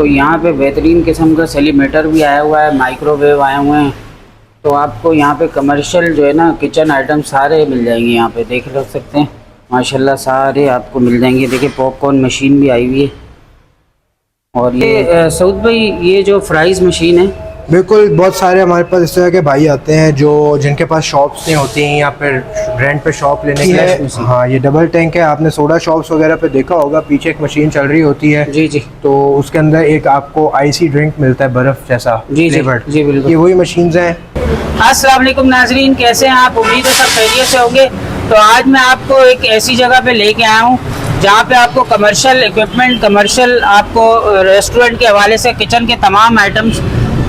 तो यहाँ पे बेहतरीन किस्म का सेलीमीटर भी आया हुआ है, माइक्रोवेव आए हुए हैं। तो आपको यहाँ पे कमर्शियल जो है ना किचन आइटम सारे मिल जाएंगे। यहाँ पे देख सकते हैं माशाल्लाह सारे आपको मिल जाएंगे। देखिए पॉपकॉर्न मशीन भी आई हुई है। और ये सऊद भाई ये जो फ्राइज़ मशीन है, बिल्कुल, बहुत सारे हमारे पास इस तरह के भाई आते हैं जो जिनके पास शॉप्स नहीं होती हैं या फिर रेंट पे शॉप लेने के लिए। हाँ, ये डबल टैंक है। आपने सोडा शॉप्स वगैरह पे देखा होगा, पीछे एक मशीन चल रही होती है। जी जी। तो उसके अंदर एक आपको आईसी ड्रिंक मिलता है, बर्फ़ जैसा। जी जी जी बिल्कुल, ये वही मशीन्स हैं। अस्सलाम वालेकुम नाजरीन, कैसे हैं आप? उम्मीद है सब खैरियत से होंगे। तो आज मैं आपको एक ऐसी जगह पे लेके आया हूँ जहाँ पे आपको कमर्शियल इक्विपमेंट, कमर्शियल आपको रेस्टोरेंट के हवाले से किचन के तमाम आइटम्स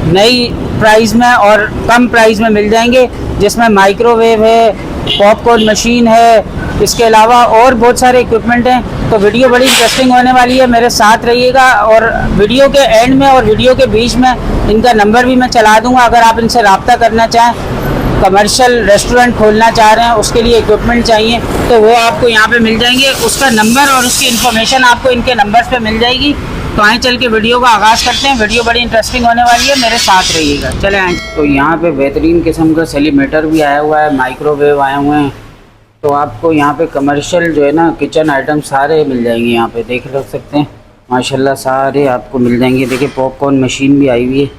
नई प्राइस में और कम प्राइस में मिल जाएंगे, जिसमें माइक्रोवेव है, पॉपकॉर्न मशीन है, इसके अलावा और बहुत सारे इक्विपमेंट हैं। तो वीडियो बड़ी इंटरेस्टिंग होने वाली है, मेरे साथ रहिएगा। और वीडियो के एंड में और वीडियो के बीच में इनका नंबर भी मैं चला दूंगा। अगर आप इनसे रब्ता करना चाहें, कमर्शियल रेस्टोरेंट खोलना चाह रहे हैं, उसके लिए इक्विपमेंट चाहिए, तो वो आपको यहाँ पे मिल जाएंगे। उसका नंबर और उसकी इन्फॉर्मेशन आपको इनके नंबर पे मिल जाएगी। तो आए चल के वीडियो का आगाज़ करते हैं। वीडियो बड़ी इंटरेस्टिंग होने वाली है, मेरे साथ रहिएगा। चले आए। तो यहाँ पे बेहतरीन किस्म का सेलीमीटर भी आया हुआ है, माइक्रोवेव आए हुए हैं। तो आपको यहाँ पे कमर्शियल जो है ना किचन आइटम सारे मिल जाएंगे। यहाँ पे देख सकते हैं माशाल्लाह सारे आपको मिल जाएंगे। देखिए पॉपकॉर्न मशीन भी आई हुई है।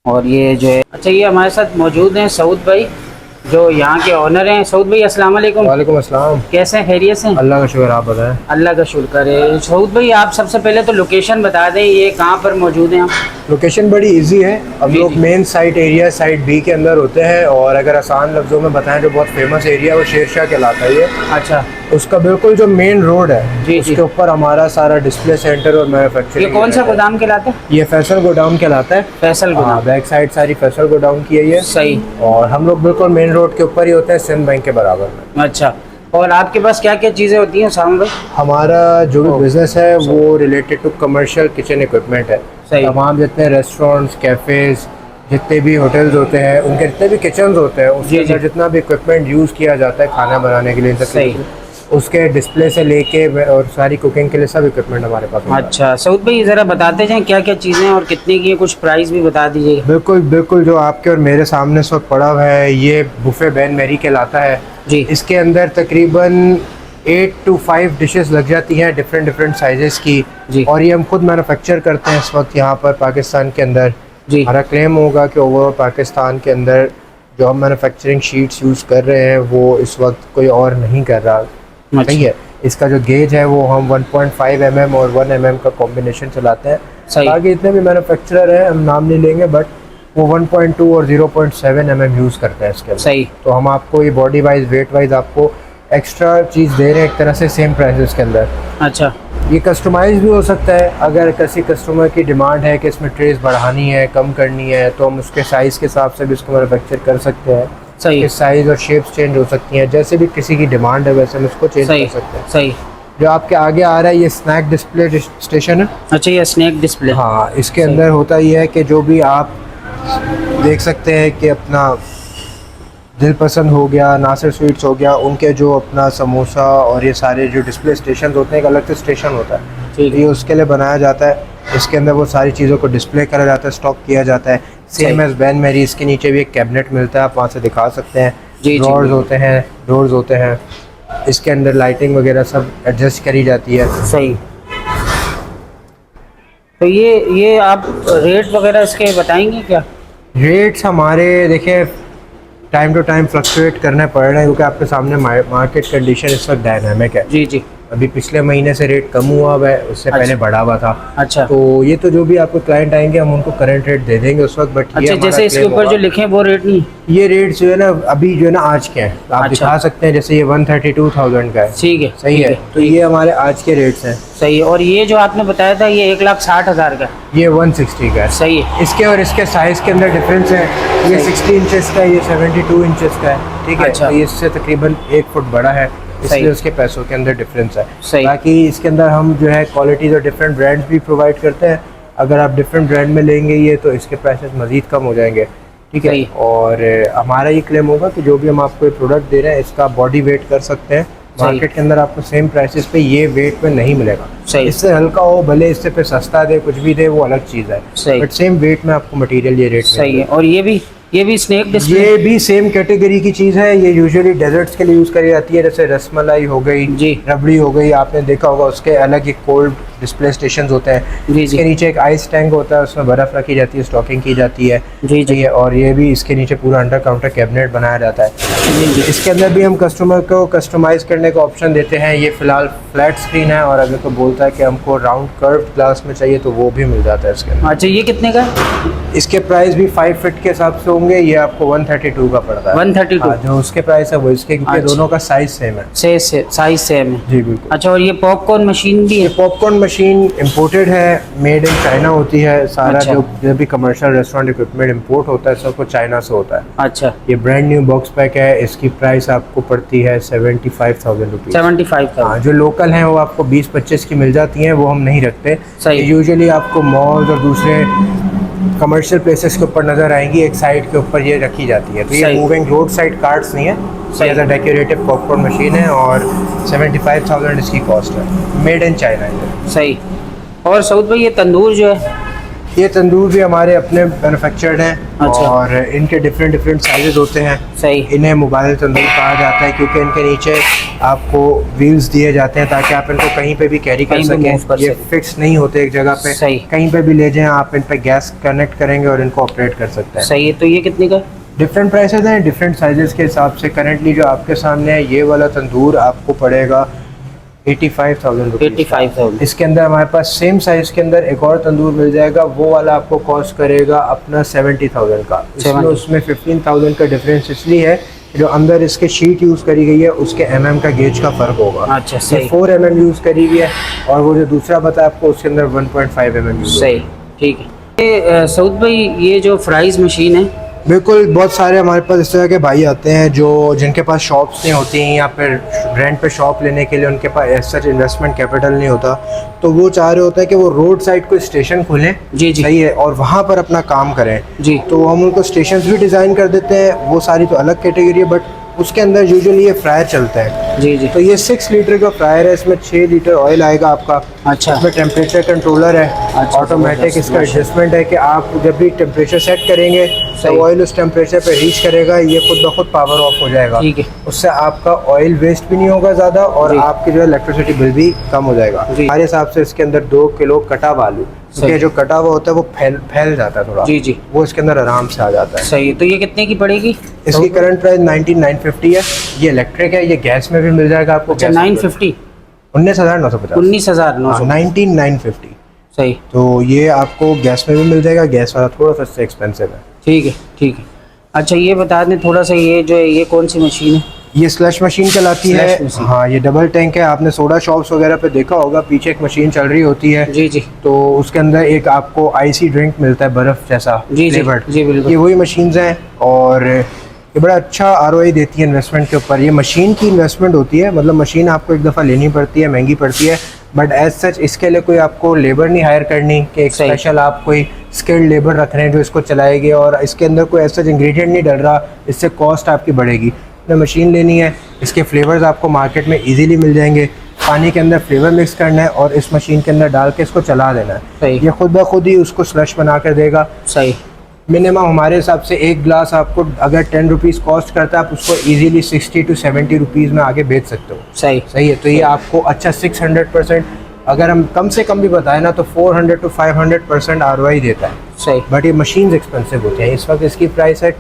और ये जो है, अच्छा ये हमारे साथ मौजूद हैं सऊद भाई, जो यहाँ के ऑनर हैं। सऊद भाई अस्सलाम वालेकुम। वालेकुम अस्सलाम। कैसे हैं? खैरियत से? अल्लाह का शुक्र, आप बताएं। अल्लाह का शुक्र है। सऊद भाई आप सबसे पहले तो लोकेशन बता दें, ये कहाँ पर मौजूद हैं आप? लोकेशन बड़ी इजी है। हम लोग main site area site B के अंदर होते हैं। और अगर आसान लफ्ज़ों में बताएं तो बहुत फेमस एरिया वो शेरशाह कहलाता है ये। अच्छा, उसका बिल्कुल जो मेन रोड है जी उसके ऊपर हमारा सारा डिस्प्ले सेंटर और मैन्युफैक्चरिंग। ये कौन सा गोदाम कहलाता है? ये फैसल गोडाउन कहलाता है। फैसल गोदाम, बैक साइड सारी फैसल गोडाउन की है ये। सही। और हम लोग बिल्कुल मेन रोड के ऊपर ही होते हैं, सिंध बैंक के बराबर में। अच्छा, और आपके पास क्या क्या चीज़ें होती हैं सामने भाई? हमारा जो भी बिजनेस है वो related to commercial kitchen equipment है। तमाम जितने रेस्टोरेंट्स, कैफ़ेज़, जितने भी होटल्स होते हैं, उनके जितने भी किचन होते हैं, उसके अंदर जितना भी इक्विपमेंट यूज़ किया जाता है खाना बनाने के लिए, सही, उसके डिस्प्ले से लेके और सारी कुकिंग के लिए सब इक्विपमेंट हमारे पास। अच्छा सऊद भाई ज़रा बताते जाएं क्या क्या चीज़ें और कितने की है, कुछ प्राइस भी बता दीजिएगा। बिल्कुल बिल्कुल, जो आपके और मेरे सामने इस वक्त पड़ा हुआ है ये बुफे बैन मैरी कहलाता है जी। इसके अंदर तकरीबन 8 to 5 डिशेस लग जाती हैं, डिफरेंट साइजेस की जी। और ये हम खुद मैन्युफैक्चर करते हैं इस वक्त यहाँ पर पाकिस्तान के अंदर जी। हमारा क्लेम होगा कि ओवरऑल पाकिस्तान के अंदर जो हम मैन्युफैक्चरिंग शीट्स यूज़ कर रहे हैं वो इस वक्त कोई और नहीं कर रहा। सही है। इसका जो गेज है वो हम 1.5 mm और 1 mm का कॉम्बिनेशन चलाते हैं। आगे इतने भी मैन्युफैक्चरर हैं, हम नाम नहीं लेंगे, बट वो 1.2 और 0.7 mm यूज़ करते हैं इसके अंदर। सही। तो हम आपको ये बॉडी वाइज, वेट वाइज आपको एक्स्ट्रा चीज़ दे रहे हैं एक तरह से सेम प्राइसेस के अंदर। अच्छा, ये कस्टमाइज भी हो सकता है। अगर किसी कस्टमर की डिमांड है कि इसमें ट्रेस बढ़ानी है, कम करनी है, तो हम उसके साइज़ के हिसाब से भी इसको मैन्युफैक्चर कर सकते हैं। सही। कि साइज़ और शेप्स चेंज हो सकती हैं, जैसे भी किसी की डिमांड है वैसे हम इसको चेंज कर सकते हैं। सही। जो आपके आगे आ रहा है ये स्नैक डिस्प्ले स्टेशन है। अच्छा, ये स्नैक डिस्प्ले। हाँ, इसके अंदर होता ये है कि जो भी आप देख सकते हैं कि अपना दिल पसंद हो गया, नासिर स्वीट्स हो गया, उनके जो अपना समोसा और ये सारे जो डिस्प्ले स्टेशन होते हैं, एक अलग से स्टेशन होता है, ये उसके लिए बनाया जाता है। इसके अंदर वो सारी चीज़ों को डिस्प्ले करा जाता है, स्टॉक किया जाता है। सेम एज बैन मैरी, इसके नीचे भी एक कैबिनेट मिलता है, आप वहाँ से दिखा सकते हैं। ड्रॉर्स होते हैं, डोर्स होते हैं, इसके अंदर लाइटिंग वगैरह सब एडजस्ट करी जाती है। सही। तो ये आप रेट वगैरह इसके बताएंगे क्या? रेट्स हमारे देखें टाइम टू टाइम फ्लक्चुएट करने पड़ रहे हैं, क्योंकि आपके सामने मार्केट कंडीशन इस वक्त डायनामिक है। जी जी। अभी पिछले महीने से रेट कम हुआ है, उससे पहले बढ़ा हुआ था। अच्छा, तो ये तो जो भी आपको क्लाइंट आएंगे हम उनको करंट रेट दे देंगे उस वक्त। बट अच्छा, जैसे इसके ऊपर जो लिखे वो रेट नहीं, ये रेट जो है ना अभी जो है ना आज के हैं, आप दिखा सकते हैं। जैसे ये 132,000 का है। ठीक है, सही है। तो ये हमारे आज के रेट्स हैं। सही। और ये जो आपने बताया था ये 1,60,000 का, ये 160 का है। सही है। इसके और इसके साइज के अंदर डिफरेंस है। ये 60 इंचेस का है, ये 72 इंचेस का है। ठीक है। अच्छा, तो इससे तकरीबन 1 फुट बड़ा है, इसलिए उसके पैसों के अंदर डिफरेंस है। सही। बाकी इसके अंदर हम जो है क्वालिटीज़ और डिफरेंट ब्रांड्स भी प्रोवाइड करते हैं। अगर आप डिफरेंट ब्रांड में लेंगे ये तो इसके प्राइसेस मज़ीद कम हो जाएंगे। ठीक है। और हमारा ये क्लेम होगा कि जो भी हम आपको प्रोडक्ट दे रहे हैं इसका बॉडी वेट कर सकते हैं मार्केट के अंदर आपको सेम प्राइसेस पे ये वेट में नहीं मिलेगा। सही। इससे हल्का हो भले इससे पे सस्ता दे कुछ भी दे वो अलग चीज़ है, सही। बट सेम वेट में आपको मटेरियल ये रेट सही है। और ये भी स्नैक डिस्प्ले, ये भी सेम कैटेगरी की चीज़ है। ये यूजुअली डेजर्ट्स के लिए यूज़ करी जाती है, जैसे रसमलाई हो गई जी, रबड़ी हो गई, आपने देखा होगा उसके अलग एक कोल्ड डिस्प्ले स्टेशन होते हैं। जी इसके नीचे एक आइस टैंक होता है, उसमें बर्फ़ रखी जाती है, स्टॉकिंग की जाती है। जी जी। और ये भी इसके नीचे पूरा अंडर काउंटर कैबिनेट बनाया जाता है। जी जी। इसके अंदर भी हम कस्टमर को कस्टमाइज़ करने का ऑप्शन देते हैं। ये फ़िलहाल फ्लैट स्क्रीन है, और अगर कोई बोलता है कि हमको राउंड कर्व ग्लास में चाहिए तो वो भी मिल जाता है इसके अंदर। अच्छा, ये कितने का है? इसके प्राइस भी 5 फीट के हिसाब से होंगे। ये आपको 132 का पड़ता है। 132? हाँ, जो उसके प्राइस है वो इसके, क्योंकि अच्छा। दोनों का साइज सेम है। साइज सेम है। जी बिल्कुल। अच्छा, और ये पॉपकॉर्न मशीन भी ये है? पॉपकॉर्न मशीन इम्पोर्टेड है, मेड इन चाइना होती है। सारा अच्छा। जो भी कमर्शियल रेस्टोरेंट इक्विपमेंट इम्पोर्ट होता है सब कुछ चाइना से होता है। अच्छा। ये ब्रांड न्यू बॉक्स पैक है। इसकी प्राइस आपको पड़ती है 75,000 रुपीज़। 75,000। हाँ, जो लोकल हैं वो आपको 20-25 की मिल जाती हैं, वो हम नहीं रखते। सही। यूजुअली आपको मॉल्स और दूसरे कमर्शियल प्लेसेस के ऊपर नज़र आएंगी, एक साइड के ऊपर ये रखी जाती है। तो ये सही। मूविंग रोड साइड कार्ट्स नहीं है, सही। As a decorative popcorn machine है, और 75,000 इसकी कॉस्ट है। मेड इन चाइना है। सही। और सऊद भाई, ये तंदूर जो है? ये तंदूर भी हमारे अपने मैन्युफैक्चर्ड हैं। अच्छा। और इनके डिफरेंट साइजेस होते हैं। सही। इन्हें मोबाइल तंदूर कहा जाता है, क्योंकि इनके नीचे आपको व्हील्स दिए जाते हैं ताकि आप इनको कहीं पे भी कैरी कर कहीं पे move सकें। कर ये सकें। फिक्स नहीं होते एक जगह पे, सही। कहीं पे भी ले जाएं आप, इन पे गैस कनेक्ट करेंगे और इनको ऑपरेट कर सकते हैं। सही है। तो ये कितने का? डिफरेंट प्राइसेस हैं डिफरेंट साइजेस के हिसाब से। करंटली जो आपके सामने है ये वाला तंदूर आपको पड़ेगा 85,000 रुपीज़। 85,000। इसके अंदर हमारे पास सेम साइज के अंदर एक और तंदूर मिल जाएगा, वो वाला आपको कॉस्ट करेगा अपना 70,000 का। इसमें उसमें 15,000 का डिफरेंस इसलिए है कि जो अंदर इसके शीट यूज़ करी गई है उसके mm का गेज का फ़र्क होगा। अच्छा, सही। 4 mm यूज़ करी हुई है, और वो जो दूसरा बताया आपको उसके अंदर 1.5 mm यूज़। सही, ठीक है। ये सऊद भाई, ये जो फ्राइज़ मशीन है? बिल्कुल, बहुत सारे हमारे पास इस तरह के भाई आते हैं जो जिनके पास शॉप्स नहीं होती हैं, या फिर रेंट पे शॉप लेने के लिए उनके पास एज सच इन्वेस्टमेंट कैपिटल नहीं होता, तो वो चाह रहे होता है कि वो रोड साइड कोई स्टेशन खोलें। जी जी। सही है, और वहाँ पर अपना काम करें। जी। तो हम उनको स्टेशन भी डिज़ाइन कर देते हैं, वो सारी तो अलग कैटेगरी है, बट उसके अंदर यूजुअली ये फ्रायर चलता है। जी जी। तो ये 6 लीटर का फ्रायर है, इसमें 6 लीटर ऑयल आएगा आपका। अच्छा। इसमें टेम्परेचर कंट्रोलर है, अच्छा, ऑटोमेटिक इसका एडजस्टमेंट है कि आप जब भी टेम्परेचर सेट करेंगे तो सही। ऑयल उस टेम्परेचर पे रीच करेगा, ये खुद ब खुद पावर ऑफ हो जाएगा। ठीक है। उससे आपका ऑयल वेस्ट भी नहीं होगा ज़्यादा, और जी। आपकी जो है इलेक्ट्रिसिटी बिल भी कम हो जाएगा। जी। हमारे हिसाब से इसके अंदर 2 किलो कटा हुआ आलू, क्योंकि जो कटा हुआ होता है वो फैल जाता है थोड़ा। जी जी। वो इसके अंदर आराम से आ जाता है। सही है। तो ये कितने की पड़ेगी? इसकी करंट प्राइस 19,950 है। ये इलेक्ट्रिक है, ये गैस में भी मिल जाएगा आपको। अच्छा, 950? 19,950। 19,900। 19,950। सही। तो ये आपको गैस में भी मिल जाएगा, गैस वाला थोड़ा सा इससे एक्सपेंसिव है। ठीक है, ठीक है। अच्छा, ये बता दें थोड़ा सा, ये जो है ये कौन सी मशीन है? ये स्लश मशीन कहलाती है। Slush machine। हाँ, ये डबल टैंक है। आपने सोडा शॉप्स वगैरह पे देखा होगा, पीछे एक मशीन चल रही होती है। जी जी। तो उसके अंदर एक आपको आईसी ड्रिंक मिलता है, बर्फ़ जैसा जी जी। फ्लेवर्ड। जी बिल्कुल। ये वही मशीन्स हैं, और ये बड़ा अच्छा आरओआई देती है इन्वेस्टमेंट के ऊपर। ये मशीन की इन्वेस्टमेंट होती है, मतलब मशीन आपको एक दफ़ा लेनी पड़ती है, महंगी पड़ती है, बट एज सच इसके लिए कोई आपको लेबर नहीं हायर करनी कि एक सही। स्पेशल आप कोई स्किल्ड लेबर रख रहे हैं जो इसको चलाएगी, और इसके अंदर कोई ऐसा इंग्रेडिएंट नहीं डल रहा, इससे कॉस्ट आपकी बढ़ेगी। आपने मशीन लेनी है, इसके फ्लेवर्स आपको मार्केट में इजीली मिल जाएंगे। पानी के अंदर फ्लेवर मिक्स करना है और इस मशीन के अंदर डाल के इसको चला देना है। सही। ये खुद ब खुद ही उसको स्लश बना कर देगा। सही। मिनिमम हमारे हिसाब से एक ग्लास आपको अगर 10 रुपीज़ कॉस्ट करता है, आप उसको इजीली 60 to 70 रुपीज़ में आगे बेच सकते हो। सही। सही है। तो ये आपको अच्छा 600%, अगर हम कम से कम भी बताएं ना, तो 400 to 500% ROI देता है। सही। बट ये मशीन्स एक्सपेंसिव होती हैं। इस वक्त इसकी प्राइस है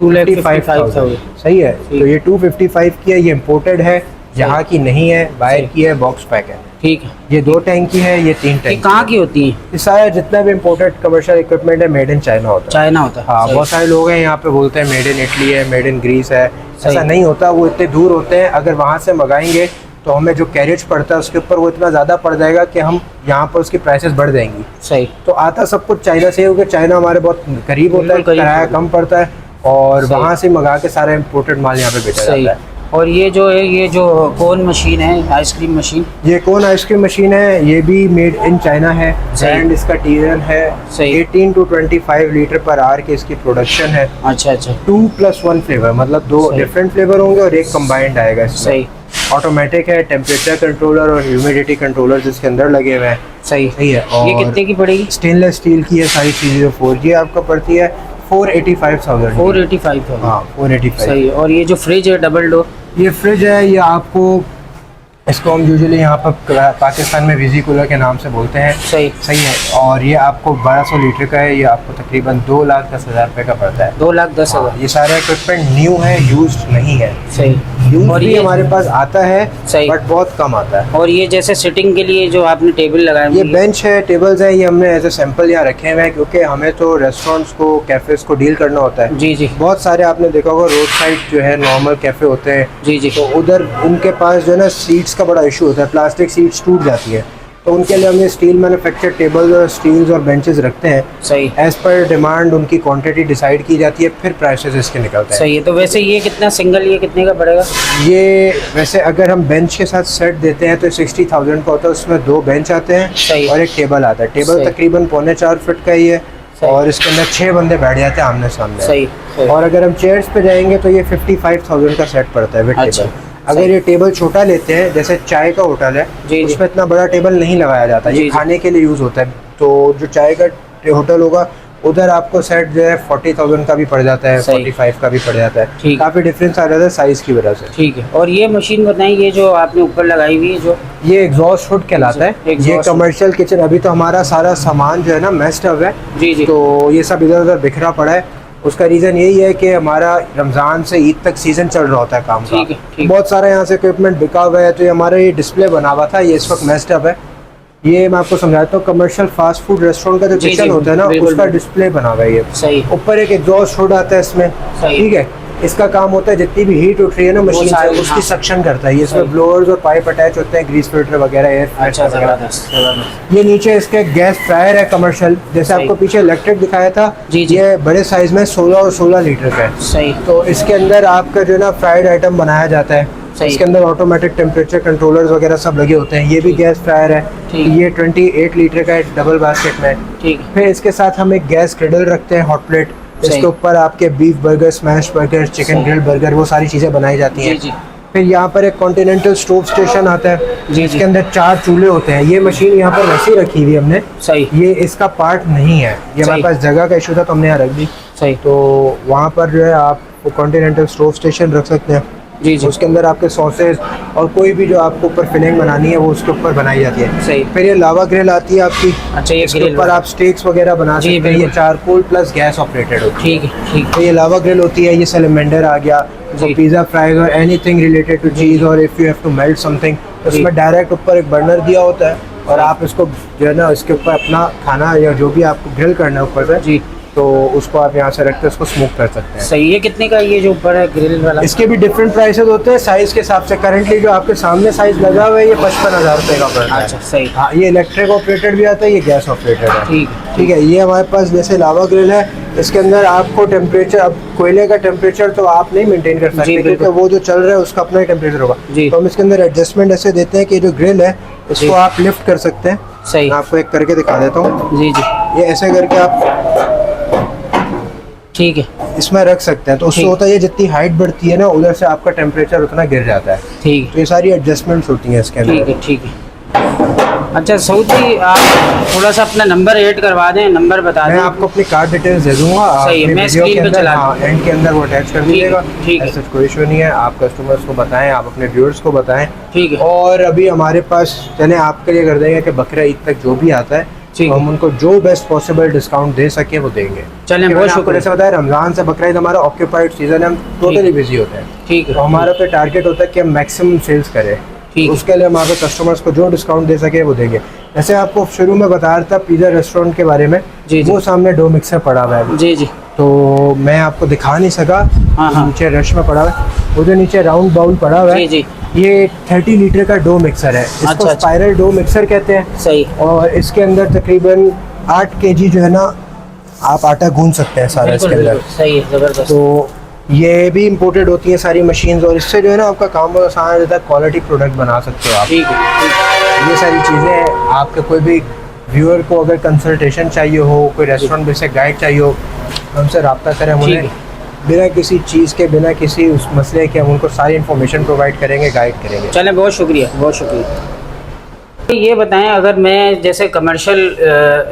2,55,000। सही है। तो ये 255 की है, ये इम्पोर्टेड है, यहाँ की नहीं है, बाहर की है, बॉक्स पैक है। ठीक है। ये 2 टैंक की है, ये 3 ये टैंक। कहाँ की होती है? ये सारा जितना भी इम्पोर्टेड कमर्शियल इक्विपमेंट है मेड इन चाइना होता है। चाइना होता है। हाँ, सही। बहुत सारे लोग हैं यहाँ पे बोलते हैं मेड इन इटली है, मेड इन ग्रीस है। सही। ऐसा नहीं होता, वो इतने दूर होते हैं। अगर वहाँ से मंगाएंगे तो हमें जो कैरेज पड़ता है उसके ऊपर वो इतना ज़्यादा पड़ जाएगा कि हम यहाँ पर उसकी प्राइसेस बढ़ जाएंगी। सही। तो आता सब कुछ चाइना से, क्योंकि चाइना हमारे बहुत करीब होता है, बिल्कुल करीब किराया होता है। कम पड़ता है, और सही। वहाँ से मंगा के सारा इम्पोर्टेड माल यहाँ पे बेचा सही। जाता है। और ये जो है, ये जो कोन मशीन है, आइसक्रीम मशीन? ये कोन आइसक्रीम मशीन है, ये भी मेड इन चाइना है। सही। ब्रांड इसका टीरन है। सही। 18 to 25 लीटर पर आवर की इसकी प्रोडक्शन है। अच्छा अच्छा। 2+1 फ्लेवर, मतलब 2 सही। डिफरेंट फ्लेवर होंगे और एक कंबाइंड आएगा इसमें। सही। ऑटोमेटिक है, टेम्परेचर कंट्रोलर और ह्यूमिडिटी कंट्रोलर इसके अंदर लगे हुए हैं। सही सही है। ये और कितने की पड़ेगी? स्टेनलेस स्टील की है सारी चीज़ें। 4G आपको पड़ती है 485,000। 485 है। हाँ 485। सही है। और ये जो फ्रिज है डबल डोर, ये फ्रिज है, ये आपको, इसको हम यूजुअली यहाँ पर पाकिस्तान में विजी कूलर के नाम से बोलते हैं। सही सही है। और ये आपको 1200 लीटर का है, ये आपको तकरीबन 2,10,000 रुपये का पड़ता है। 2,10,000। ये सारा इक्विपमेंट न्यू है, यूज्ड नहीं है। सही। यूज और भी ये हमारे पास आता है, सही, बट बहुत कम आता है। और ये जैसे सिटिंग के लिए जो आपने टेबल लगाए, ये बेंच है, टेबल्स है, ये हमने एज ए सैंपल यहाँ रखे हुए हैं क्योंकि हमें तो रेस्टोरेंट्स को, कैफेज को डील करना होता है। जी जी। बहुत सारे आपने देखा होगा रोड साइड जो है नॉर्मल कैफे होते हैं। जी जी। तो उधर उनके पास जो है ना सीट्स का बड़ा इशू होता है, प्लास्टिक सीट्स टूट जाती है, तो उनके लिए हम ये स्टील मैन्युफैक्चर्ड टेबल और स्टील्स और बेंचेस रखते हैं। सही। एज पर डिमांड उनकी क्वांटिटी डिसाइड की जाती है, फिर प्राइसेस इसके निकलते हैं। सही है। तो वैसे ये कितना सिंगल, ये कितने का पड़ेगा? ये वैसे अगर हम बेंच के साथ सेट देते हैं तो 60,000 का होता है, उसमें 2 बेंच आते हैं। सही। और एक टेबल आता है। टेबल सही। तकरीबन 4.25 फीट का ही है और इसके अंदर 6 बंदे बैठ जाते हैं आमने सामने। सही। और अगर हम चेयर्स पे जाएंगे तो ये 55,000 का सेट पड़ता है विद अच्छा। टेबल। अगर ये टेबल छोटा लेते हैं, जैसे चाय का होटल है, जी, उसमें इतना बड़ा टेबल नहीं लगाया जाता, जी, ये खाने के लिए यूज़ होता है। तो जो चाय का होटल होगा उधर आपको सेट जो है 40,000 का भी पड़ जाता है, 45 का भी पड़ जाता है। काफ़ी डिफरेंस आ जाता है साइज़ की वजह से। ठीक है। और ये मशीन बताएं, ये जो आपने ऊपर लगाई हुई है, जो ये एग्जॉस्ट हुड कहलाता है। ये कमर्शियल किचन, अभी तो हमारा सारा सामान जो है ना मेस्ड अप है। जी जी। तो ये सब इधर उधर बिखरा पड़ा है। उसका रीज़न यही है कि हमारा रमज़ान से ईद तक सीज़न चल रहा होता है काम का। ठीक है। बहुत सारा यहाँ से इक्विपमेंट बिका हुआ है। तो ये हमारा ये डिस्प्ले बना हुआ था, ये इस वक्त मेस्ड अप है। ये मैं आपको समझाता हूँ, कमर्शियल फास्ट फूड रेस्टोरेंट का जो किचन होता है ना, उसका डिस्प्ले बना हुआ है ये। सही। ऊपर एक एग्जॉस्ट हुड आता है इसमें। ठीक है। इसका काम होता है जितनी भी हीट उठ रही है ना मशीन से, उसकी सक्शन करता है। ये इसमें ब्लोअर्स और पाइप अटैच होते हैं, ग्रीस फिल्टर वगैरह, एयर फिल्टर वगैरह। ये नीचे इसके गैस फ्रायर है कमर्शियल, जैसे आपको पीछे इलेक्ट्रिक दिखाया था। ये बड़े साइज में 16 और 16 लीटर का है। सही। तो इसके अंदर आपका जो है ना फ्राइड आइटम बनाया जाता है। इसके अंदर ऑटोमेटिक टेम्परेचर कंट्रोलर्स वगैरह सब लगे होते हैं। ये भी गैस फ्रायर है। ये 28 लीटर का है, डबल बास्केट में। फिर इसके साथ हम एक गैस ग्रिडल रखते हैं, हॉट प्लेट। इसके ऊपर आपके beef burger, smash burger, chicken grill burger, वो सारी चीज़ें बनाई जाती हैं। फिर यहाँ पर एक कॉन्टिनेंटल स्टोव स्टेशन आता है, जिसके अंदर 4 चूल्हे होते हैं। ये मशीन यहाँ पर वैसे ही रखी हुई हमने। सही। ये इसका पार्ट नहीं है, ये हमारे पास जगह का इशू था तो हमने यहाँ रख दी। सही। तो वहाँ पर जो है आप कॉन्टिनेंटल स्टोव स्टेशन रख सकते हैं। जी जी। उसके अंदर आपके सॉसेज और कोई भी जो आपको ऊपर फिलिंग बनानी है वो उसके ऊपर बनाई जाती है। सही। फिर ये लावा ग्रिल आती है आपकी। अच्छा, ये इसके ऊपर आप स्टेक्स वगैरह बना सकते हैं। ये चारकोल प्लस गैस ऑपरेटेड होती है। ठीक है। ठीक। तो ये लावा ग्रिल होती है। ये सिलेंडर आ गया, तो पिज़्ज़ा फ्राइज और एनीथिंग रिलेटेड टू चीज़, और if you have to melt something, उसमें डायरेक्ट ऊपर एक बर्नर दिया होता है और आप इसको जो है ना इसके ऊपर अपना खाना या जो भी आपको ग्रिल करना है ऊपर से, जी, तो उसको आप यहाँ से रख के उसको स्मोक कर सकते हैं। सही। ये कितने का, ये जो ऊपर है ग्रिल वाला? इसके भी डिफरेंट प्राइसेस होते हैं साइज के हिसाब से। करंटली जो आपके सामने साइज लगा हुआ है ये 55,000 रुपये का पड़ता है। अच्छा। सही। हाँ, ये इलेक्ट्रिक ऑपरेटेड भी आता है, ये गैस ऑपरेटेड है। ठीक। ठीक है। ये हमारे पास जैसे लावा ग्रिल है, इसके अंदर आपको टेम्परेचर, अब कोयले का टेम्परेचर तो आप नहीं मेंटेन कर सकते क्योंकि वो जो चल रहा है उसका अपना ही टेम्परेचर होगा। तो हम इसके अंदर एडजस्टमेंट ऐसे देते हैं कि जो ग्रिल है इसको आप लिफ्ट कर सकते हैं। सही। मैं आपको एक करके दिखा देता हूँ। जी जी। ये ऐसे करके आप, ठीक है, इसमें रख सकते हैं। तो उससे होता है ये जितनी हाइट बढ़ती है ना उधर से आपका टेम्परेचर उतना गिर जाता है। ठीक। तो ये सारी एडजस्टमेंट्स होती हैं इसके अंदर। ठीक है। ठीक है। अच्छा सऊद जी, आप थोड़ा सा अपना नंबर ऐड करवा दें, नंबर बता दें। मैं आपको अपनी कार्ड डिटेल्स दे दूंगा। सही है, मैं स्क्रीन पे चला दूंगा। एंड के अंदर वो अटैच कर दीजिएगा। ठीक है। ऐसा कोई इशू नहीं है। आप कस्टमर्स को बताएं, आप अपने व्यूअर्स को बताएं। ठीक है। और अभी हमारे पास चले आपके लिए कर देंगे कि बकरा ईद तक जो भी आता है तो हम उनको जो बेस्ट पॉसिबल डिस्काउंट दे सके वो देंगे। चलें, बहुत शुक्रिया। ऐसा बताया, रमजान से बकरा ईद हमारा ऑक्यूपाइड सीजन है, हम टोटली बिजी होते हैं। ठीक है। तो हमारा तो टारगेट होता है कि हम मैक्सिमम सेल्स करें। तो उसके लिए हम आपके कस्टमर्स को जो डिस्काउंट दे सके वो देंगे। जैसे आपको शुरू में बता रहा था पिज़्ज़ा रेस्टोरेंट के बारे में, वो सामने डो मिक्सर पड़ा हुआ है। जी जी। तो मैं आपको दिखा नहीं सका, नीचे रश में पड़ा हुआ है। वो जो नीचे राउंड बाउल पड़ा हुआ है, जी, ये 30 लीटर का डो मिक्सर है। इसको स्पाइरल डो मिक्सर कहते हैं। सही। और इसके अंदर तकरीबन 8 kg जो है ना आप आटा गूंद सकते हैं सारा इसके अंदर। सही है, जबरदस्त। तो ये भी इंपोर्टेड होती हैं सारी मशीन्स, और इससे जो है ना आपका काम बहुत आसान हो जाता है, क्वालिटी प्रोडक्ट बना सकते हो आप। ठीक है। ये सारी चीज़ें हैं। आपके कोई भी व्यूअर को अगर कंसल्टेशन चाहिए हो, कोई रेस्टोरेंट में से गाइड चाहिए हो, हमसे रब्ता करें, हम उन्हें बिना किसी चीज़ के, बिना किसी उस मसले के हम उनको सारी इन्फॉर्मेशन प्रोवाइड करेंगे, गाइड करेंगे। चलें, बहुत शुक्रिया, बहुत शुक्रिया। ये बताएं, अगर मैं जैसे कमर्शियल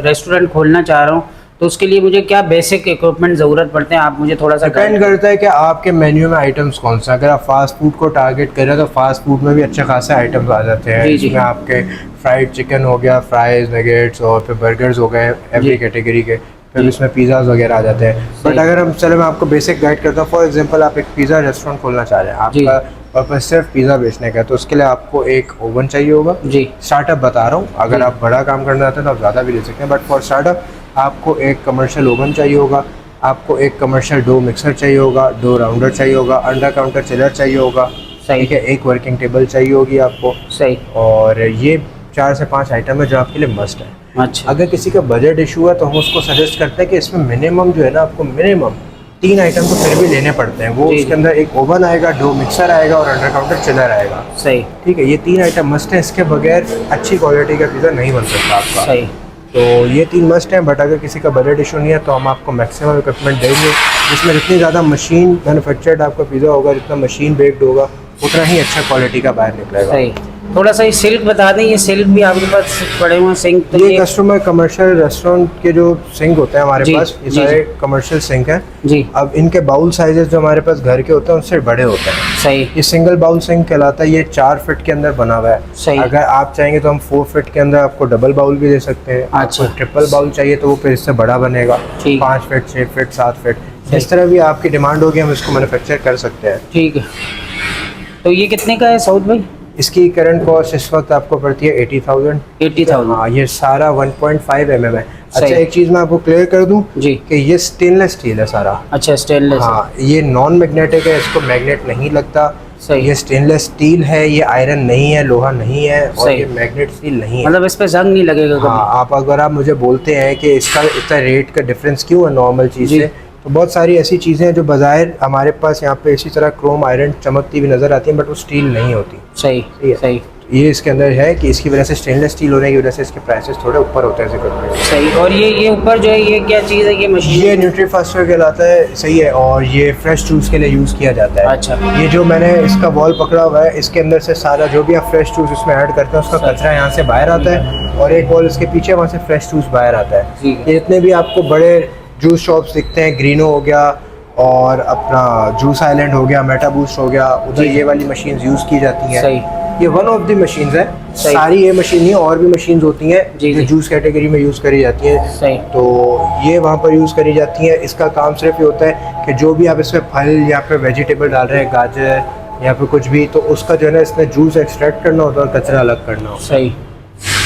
रेस्टोरेंट खोलना चाह रहा हूँ तो उसके लिए मुझे क्या बेसिक इक्विपमेंट ज़रूरत पड़ते हैं, आप मुझे थोड़ा सा डिपेंड करता है कि आपके मेन्यू में आइटम्स कौन सा। अगर आप फास्ट फूड को टारगेट कर रहे हैं तो फास्ट फूड में भी अच्छे खासे आइटम्स आ जाते हैं। जी, जी। इसमें आपके फ्राइड चिकन हो गया, फ्राइज, नगेट्स और फिर बर्गर्स हो गए एवरी कैटेगरी के, फिर इसमें पिज़्ज़ाज वगैरह आ जाते हैं। बट अगर हम चलो मैं आपको बेसिक गाइड करता हूँ। फॉर एग्जांपल आप एक पिज़्ज़ा रेस्टोरेंट खोलना चाह रहे हैं, आपका पर्पस सिर्फ पिज़्ज़ा बेचने का है, तो उसके लिए आपको एक ओवन चाहिए होगा। जी, स्टार्टअप बता रहा हूँ, अगर आप बड़ा काम करना चाहते हैं तो आप ज़्यादा भी ले सकते हैं, बट फॉर स्टार्टअप आपको एक कमर्शियल ओवन चाहिए होगा, आपको एक कमर्शियल डो मिक्सर चाहिए होगा, डो राउंडर चाहिए होगा, अंडर काउंटर चिलर चाहिए होगा, सही ठीक है, एक वर्किंग टेबल चाहिए होगी आपको। सही। और ये 4 से 5 आइटम है जो आपके लिए मस्ट है। अच्छा, अगर किसी का बजट इशू है तो हम उसको सजेस्ट करते हैं कि इसमें मिनिमम जो है ना, आपको मिनिमम 3 आइटम तो फिर भी लेने पड़ते हैं। वो जी, उसके अंदर एक ओवन आएगा, डो मिक्सर आएगा और अंडर काउंटर चिलर आएगा। सही, ठीक है, ये 3 आइटम मस्ट है, इसके बगैर अच्छी क्वालिटी का पिज़्ज़ा नहीं बन सकता आपका। सही। तो ये 3 मस्ट हैं। बट अगर किसी का बजट इशू नहीं है तो हम आपको मैक्सिमम इक्विपमेंट देंगे, जिसमें जितनी ज़्यादा मशीन मैन्युफैक्चर्ड आपका पिज़्ज़ा होगा, जितना मशीन बेक्ड होगा, उतना ही अच्छा क्वालिटी का बाहर निकलेगा। सही। थोड़ा सा ये सिल्क बता दें, ये सिल्क भी आपके पास पड़े हुए हैं सिंक? तो ये कस्टमर कमर्शियल रेस्टोरेंट के जो सिंक होते हैं हमारे जी, पास, ये जी, सारे कमर्शियल सिंक हैं। जी, अब इनके बाउल साइजेस जो हमारे पास घर के होते हैं उससे बड़े होते हैं। सही, ये सिंगल बाउल सिंक कहलाता है। ये 4 फीट के अंदर बना हुआ है। सही। अगर आप चाहेंगे तो हम 4 फीट के अंदर आपको डबल बाउल भी दे सकते हैं। अच्छा। आपको ट्रिपल बाउल चाहिए तो वो फिर इससे बड़ा बनेगा, ठीक। 5 फीट, 6 फीट, 7 फीट, जिस तरह भी आपकी डिमांड होगी हम इसको मैन्युफैक्चर कर सकते हैं। ठीक है। तो ये कितने का है साउथ भाई? इसकी करंट कॉस्ट इस वक्त आपको पड़ती है 80,000। 80,000। हाँ, ये सारा 1.5 mm है। अच्छा, सही। एक चीज़ मैं आपको क्लियर कर दूं जी। कि ये स्टेनलेस स्टील है सारा। अच्छा, स्टेनलेस। हाँ, ये नॉन मैग्नेटिक है, इसको मैग्नेट नहीं लगता। सही। ये स्टेनलेस स्टील है, ये आयरन नहीं है, लोहा नहीं है, और सही। ये मैग्नेट स्टील नहीं है। मतलब इस पे जंग नहीं लगेगा कभी? हाँ, आप अगर आप मुझे बोलते हैं कि इसका इतना रेट का डिफरेंस क्यों है नॉर्मल चीज़ जी। से, तो बहुत सारी ऐसी चीज़ें हैं जो बाज़ाहिर हमारे पास यहाँ पे इसी तरह क्रोम आयरन चमकती हुई नज़र आती हैं, बट वो स्टील नहीं होती। सही, है। सही, ये इसके अंदर है कि इसकी वजह से स्टेनलेस स्टील होने की वजह से इसके प्राइसेस थोड़े ऊपर होते हैं इक्विपमेंट। सही। और ये ऊपर जो है ये क्या चीज़ है, ये मशीन? ये न्यूट्रीफास्टर कहलाता है, सही है, और ये फ्रेश जूस के लिए यूज़ किया जाता है। अच्छा। ये जो मैंने इसका वॉल पकड़ा हुआ है, इसके अंदर से सारा जो भी आप फ्रेश जूस इसमें ऐड करते हैं उसका कचरा यहाँ से बाहर आता है, और एक वॉल इसके पीछे, वहाँ से फ्रेश जूस बाहर आता है। ठीक है। ये जितने भी आपको बड़े जूस शॉप्स दिखते हैं, ग्रीनो हो गया और अपना जूस आइलैंड हो गया, मेटा बूस्ट हो गया, उधर ये वाली मशीन्स यूज़ की जाती हैं। सही। ये वन ऑफ द मशीन्स है, सही। सारी ये मशीन नहीं, और भी मशीन्स होती हैं जी, जो जी। जूस कैटेगरी में यूज़ करी जाती हैं। सही। तो ये वहाँ पर यूज़ करी जाती हैं। इसका काम सिर्फ ये होता है कि जो भी आप इसमें फल या फिर वेजिटेबल डाल रहे हैं, गाजर या फिर कुछ भी, तो उसका जो है ना इसमें जूस एक्सट्रैक्ट करना होता है और कचरा अलग करना होता सही। है।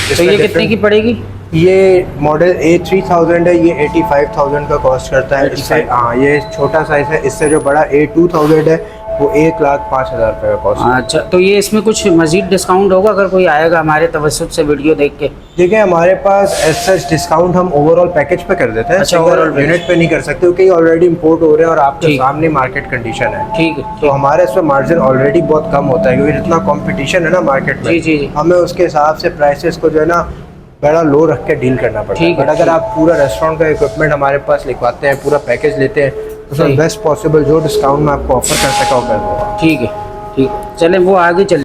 तो ये इसमें कितने की पड़ेगी? ये मॉडल A3000 है, ये 85,000 का कॉस्ट करता है। इससे 85,000। हाँ, ये छोटा साइज है। इससे जो बड़ा A2000 है वो 1,05,000 रुपये का कॉस्ट है। अच्छा, तो ये इसमें कुछ मजीद डिस्काउंट होगा अगर कोई आएगा हमारे तवज्जुह से वीडियो देख के? देखिए, हमारे पास एज सच डिस्काउंट हम ओवरऑल पैकेज पे कर देते हैं। अच्छा, सिंगल overall यूनिट पे नहीं कर सकते क्योंकि ऑलरेडी इंपोर्ट हो रहे हैं और आपके ठीक। सामने मार्केट कंडीशन है। ठीक है। तो हमारे इसमें मार्जिन ऑलरेडी बहुत कम होता है क्योंकि जितना कंपटीशन है ना मार्केट में, जी, जी, जी। हमें उसके हिसाब से प्राइसेस को जो है ना बड़ा लो रख के डील करना पड़ता है। ठीक है, बट अगर ठीक। आप पूरा रेस्टोरेंट का इक्विपमेंट हमारे पास लिखवाते हैं, पूरा पैकेज लेते हैं, तो सही। उसमें बेस्ट पॉसिबल जो डिस्काउंट मैं आपको ऑफर कर सका वो कर दूँगा। ठीक है, ठीक। चलें वो आगे चल